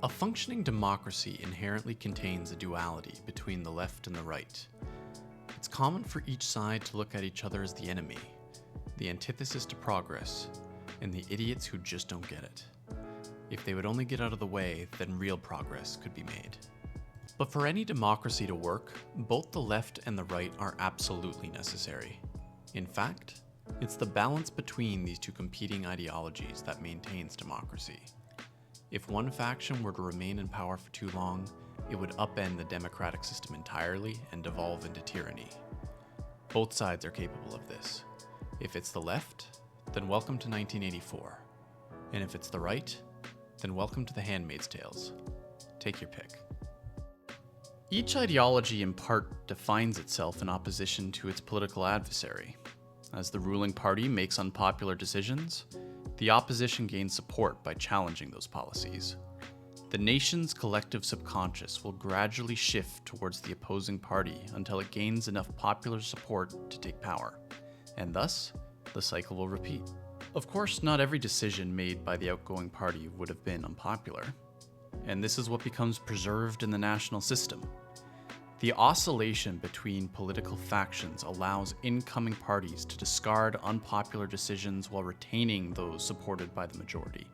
A functioning democracy inherently contains a duality between the left and the right. It's common for each side to look at each other as the enemy, the antithesis to progress, and the idiots who just don't get it. If they would only get out of the way, then real progress could be made. But for any democracy to work, both the left and the right are absolutely necessary. In fact, it's the balance between these two competing ideologies that maintains democracy. If one faction were to remain in power for too long, it would upend the democratic system entirely and devolve into tyranny. Both sides are capable of this. If it's the left, then welcome to 1984. And if it's the right, then welcome to the Handmaid's Tales. Take your pick. Each ideology in part defines itself in opposition to its political adversary. As the ruling party makes unpopular decisions, the opposition gains support by challenging those policies. The nation's collective subconscious will gradually shift towards the opposing party until it gains enough popular support to take power, and thus, the cycle will repeat. Of course, not every decision made by the outgoing party would have been unpopular, and this is what becomes preserved in the national system. The oscillation between political factions allows incoming parties to discard unpopular decisions while retaining those supported by the majority.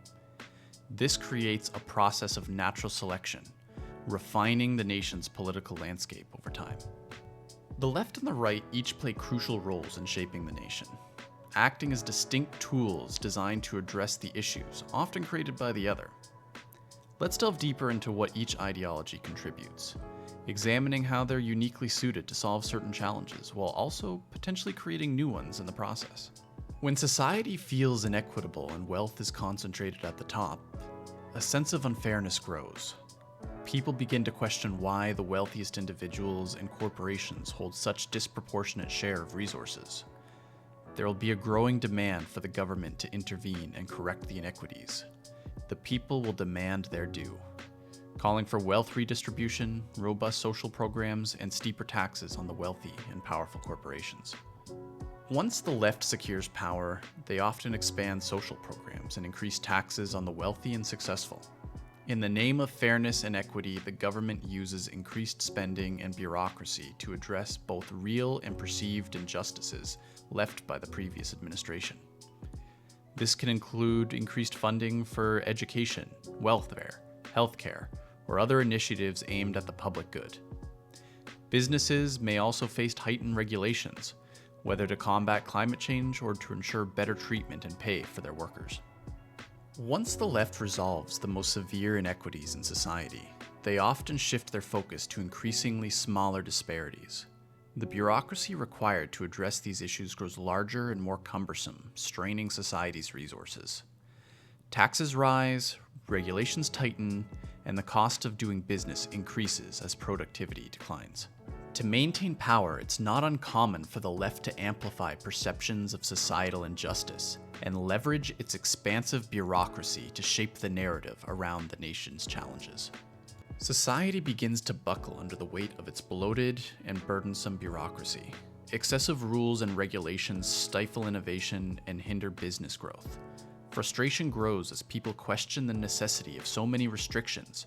This creates a process of natural selection, refining the nation's political landscape over time. The left and the right each play crucial roles in shaping the nation, acting as distinct tools designed to address the issues often created by the other. Let's delve deeper into what each ideology contributes, examining how they're uniquely suited to solve certain challenges while also potentially creating new ones in the process. When society feels inequitable and wealth is concentrated at the top, a sense of unfairness grows. People begin to question why the wealthiest individuals and corporations hold such disproportionate share of resources. There will be a growing demand for the government to intervene and correct the inequities. The people will demand their due, calling for wealth redistribution, robust social programs, and steeper taxes on the wealthy and powerful corporations. Once the left secures power, they often expand social programs and increase taxes on the wealthy and successful. In the name of fairness and equity, the government uses increased spending and bureaucracy to address both real and perceived injustices left by the previous administration. This can include increased funding for education, welfare, healthcare, or other initiatives aimed at the public good. Businesses may also face heightened regulations, whether to combat climate change or to ensure better treatment and pay for their workers. Once the left resolves the most severe inequities in society, they often shift their focus to increasingly smaller disparities. The bureaucracy required to address these issues grows larger and more cumbersome, straining society's resources. Taxes rise, regulations tighten, and the cost of doing business increases as productivity declines. To maintain power, it's not uncommon for the left to amplify perceptions of societal injustice and leverage its expansive bureaucracy to shape the narrative around the nation's challenges. Society begins to buckle under the weight of its bloated and burdensome bureaucracy. Excessive rules and regulations stifle innovation and hinder business growth. Frustration grows as people question the necessity of so many restrictions,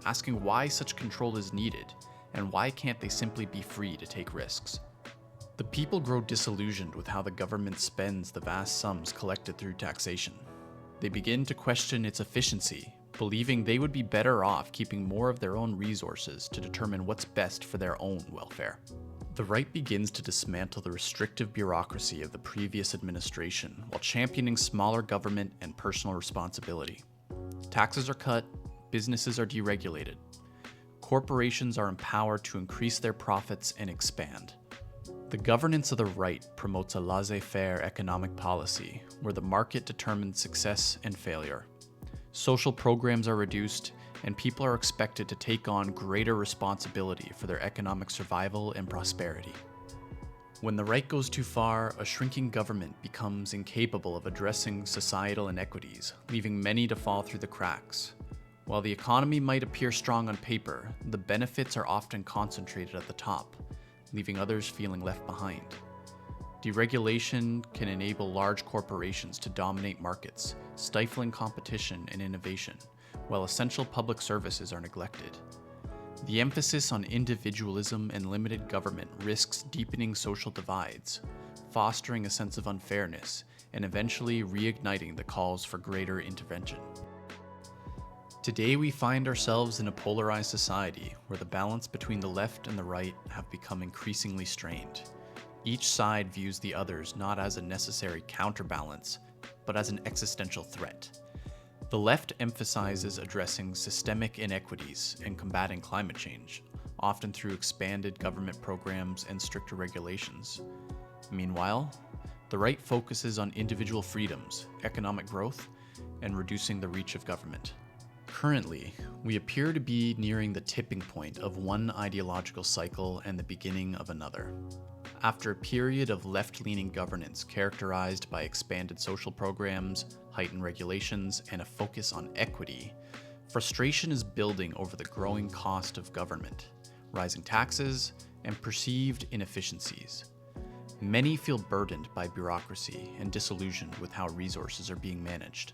asking why such control is needed and why can't they simply be free to take risks. The people grow disillusioned with how the government spends the vast sums collected through taxation. They begin to question its efficiency, believing they would be better off keeping more of their own resources to determine what's best for their own welfare. The right begins to dismantle the restrictive bureaucracy of the previous administration while championing smaller government and personal responsibility. Taxes are cut, businesses are deregulated. Corporations are empowered to increase their profits and expand. The governance of the right promotes a laissez-faire economic policy where the market determines success and failure. Social programs are reduced, and people are expected to take on greater responsibility for their economic survival and prosperity. When the right goes too far, a shrinking government becomes incapable of addressing societal inequities, leaving many to fall through the cracks. While the economy might appear strong on paper, the benefits are often concentrated at the top, leaving others feeling left behind. Deregulation can enable large corporations to dominate markets, stifling competition and innovation, while essential public services are neglected. The emphasis on individualism and limited government risks deepening social divides, fostering a sense of unfairness, and eventually reigniting the calls for greater intervention. Today we find ourselves in a polarized society where the balance between the left and the right have become increasingly strained. Each side views the others not as a necessary counterbalance, but as an existential threat. The left emphasizes addressing systemic inequities and combating climate change, often through expanded government programs and stricter regulations. Meanwhile, the right focuses on individual freedoms, economic growth, and reducing the reach of government. Currently, we appear to be nearing the tipping point of one ideological cycle and the beginning of another. After a period of left-leaning governance characterized by expanded social programs, heightened regulations, and a focus on equity, frustration is building over the growing cost of government, rising taxes, and perceived inefficiencies. Many feel burdened by bureaucracy and disillusioned with how resources are being managed.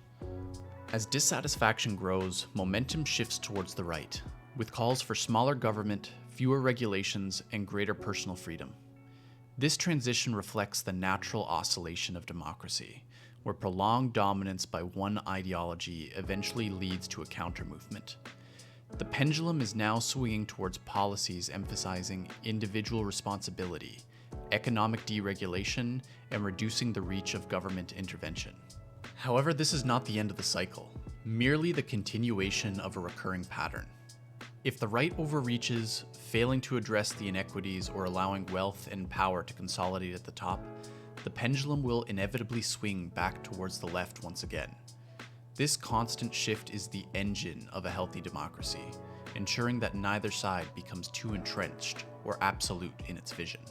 As dissatisfaction grows, momentum shifts towards the right, with calls for smaller government, fewer regulations, and greater personal freedom. This transition reflects the natural oscillation of democracy, where prolonged dominance by one ideology eventually leads to a counter-movement. The pendulum is now swinging towards policies emphasizing individual responsibility, economic deregulation, and reducing the reach of government intervention. However, this is not the end of the cycle, merely the continuation of a recurring pattern. If the right overreaches, failing to address the inequities or allowing wealth and power to consolidate at the top, the pendulum will inevitably swing back towards the left once again. This constant shift is the engine of a healthy democracy, ensuring that neither side becomes too entrenched or absolute in its vision.